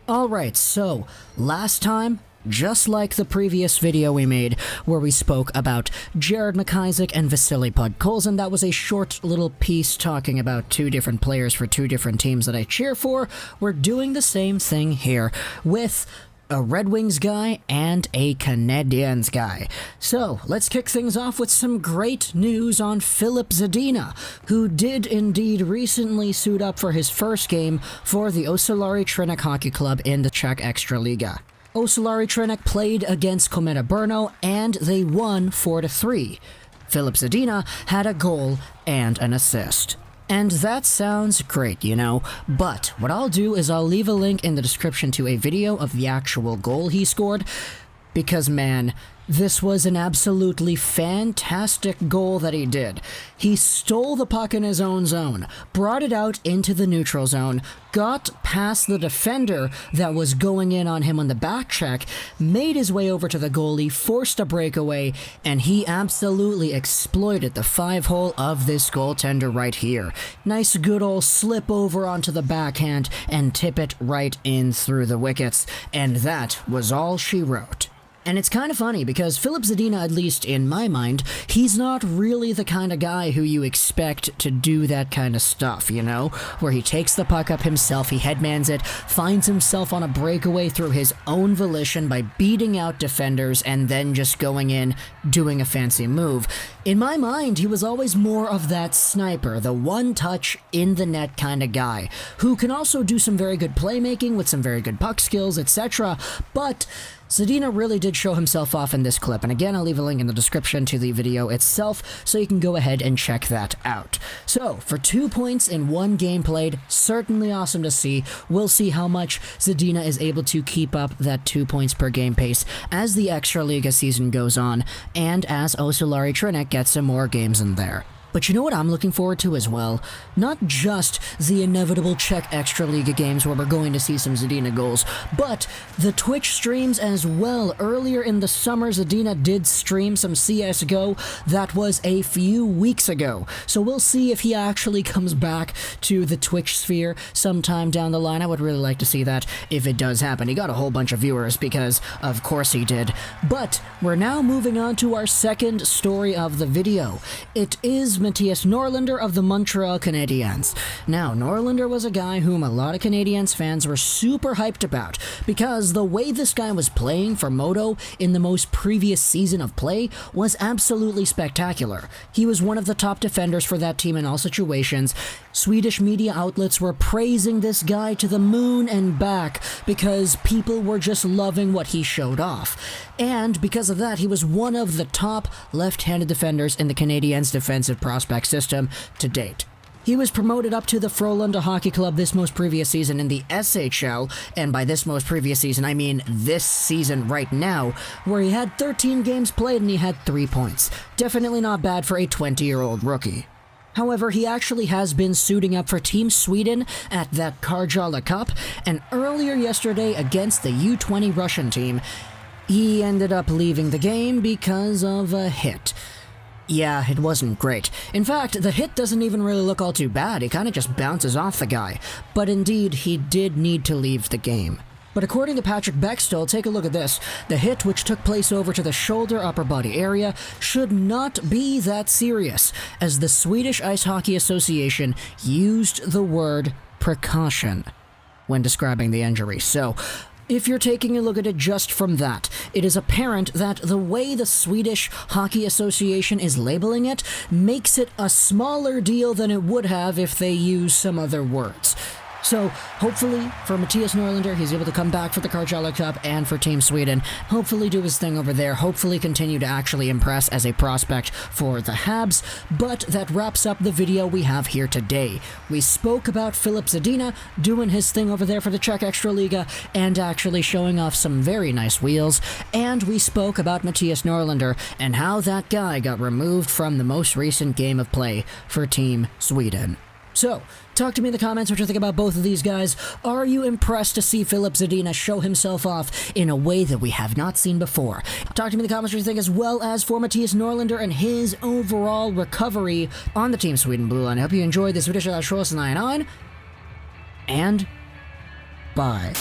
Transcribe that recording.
Alright, so last time, just like the previous video we made where we spoke about Jared McIsaac and Vasily Podkolzin, that was a short little piece talking about two different players for two different teams that I cheer for. We're doing the same thing here with a Red Wings guy and a Canadiens guy. So, let's kick things off with some great news on Filip Zadina, who did indeed recently suit up for his first game for the Osilari Trinec Hockey Club in the Czech Extraliga. Osilari Trinec played against Kometa Brno, and they won 4-3. Filip Zadina had a goal and an assist. And that sounds great, you know, but what I'll do is I'll leave a link in the description to a video of the actual goal he scored, because man, this was an absolutely fantastic goal that he did. He stole the puck in his own zone, brought it out into the neutral zone, got past the defender that was going in on him on the back check, made his way over to the goalie, forced a breakaway, and he absolutely exploited the 5-hole of this goaltender right here. Nice good old slip over onto the backhand and tip it right in through the wickets, and that was all she wrote. And it's kind of funny because Filip Zadina, at least in my mind, he's not really the kind of guy who you expect to do that kind of stuff, you know? Where he takes the puck up himself, he headmans it, finds himself on a breakaway through his own volition by beating out defenders and then just going in, doing a fancy move. In my mind, he was always more of that sniper, the one-touch, in-the-net kind of guy, who can also do some very good playmaking with some very good puck skills, etc., but Zadina really did show himself off in this clip, and again I'll leave a link in the description to the video itself so you can go ahead and check that out. So, for 2 points in one game played, certainly awesome to see. We'll see how much Zadina is able to keep up that 2 points per game pace as the Extraliga season goes on, and as Osilari Trinec gets some more games in there. But you know what I'm looking forward to as well? Not just the inevitable Czech Extraliga games where we're going to see some Zadina goals, but the Twitch streams as well. Earlier in the summer, Zadina did stream some CSGO. That was a few weeks ago. So we'll see if he actually comes back to the Twitch sphere sometime down the line. I would really like to see that if it does happen. He got a whole bunch of viewers because, of course he did. But we're now moving on to our second story of the video. It is Mattias Norlinder of the Montreal Canadiens. Now, Norlinder was a guy whom a lot of Canadiens fans were super hyped about because the way this guy was playing for Modo in the most previous season of play was absolutely spectacular. He was one of the top defenders for that team in all situations. Swedish media outlets were praising this guy to the moon and back because people were just loving what he showed off. And because of that, he was one of the top left-handed defenders in the Canadiens' defensive prospect system to date. He was promoted up to the Frölunda Hockey Club this most previous season in the SHL, and by this most previous season, I mean this season right now, where he had 13 games played and he had 3 points. Definitely not bad for a 20-year-old rookie. However, he actually has been suiting up for Team Sweden at that Karjala Cup, and earlier yesterday against the U20 Russian team, he ended up leaving the game because of a hit. Yeah, it wasn't great. In fact, the hit doesn't even really look all too bad. It kind of just bounces off the guy. But indeed, he did need to leave the game. But according to Patrick Bextol, take a look at this. The hit, which took place over to the shoulder upper body area, should not be that serious, as the Swedish Ice Hockey Association used the word precaution when describing the injury. So, if you're taking a look at it just from that, it is apparent that the way the Swedish Hockey Association is labeling it makes it a smaller deal than it would have if they used some other words. So, hopefully, for Mattias Norlinder, he's able to come back for the Karjala Cup and for Team Sweden. Hopefully do his thing over there. Hopefully continue to actually impress as a prospect for the Habs. But that wraps up the video we have here today. We spoke about Filip Zadina doing his thing over there for the Czech Extraliga and actually showing off some very nice wheels. And we spoke about Mattias Norlinder and how that guy got removed from the most recent game of play for Team Sweden. So, talk to me in the comments what you think about both of these guys. Are you impressed to see Filip Zadina show himself off in a way that we have not seen before? Talk to me in the comments what you think, as well as for Mattias Norlinder and his overall recovery on the Team Sweden Blue Line. I hope you enjoyed this video, and bye.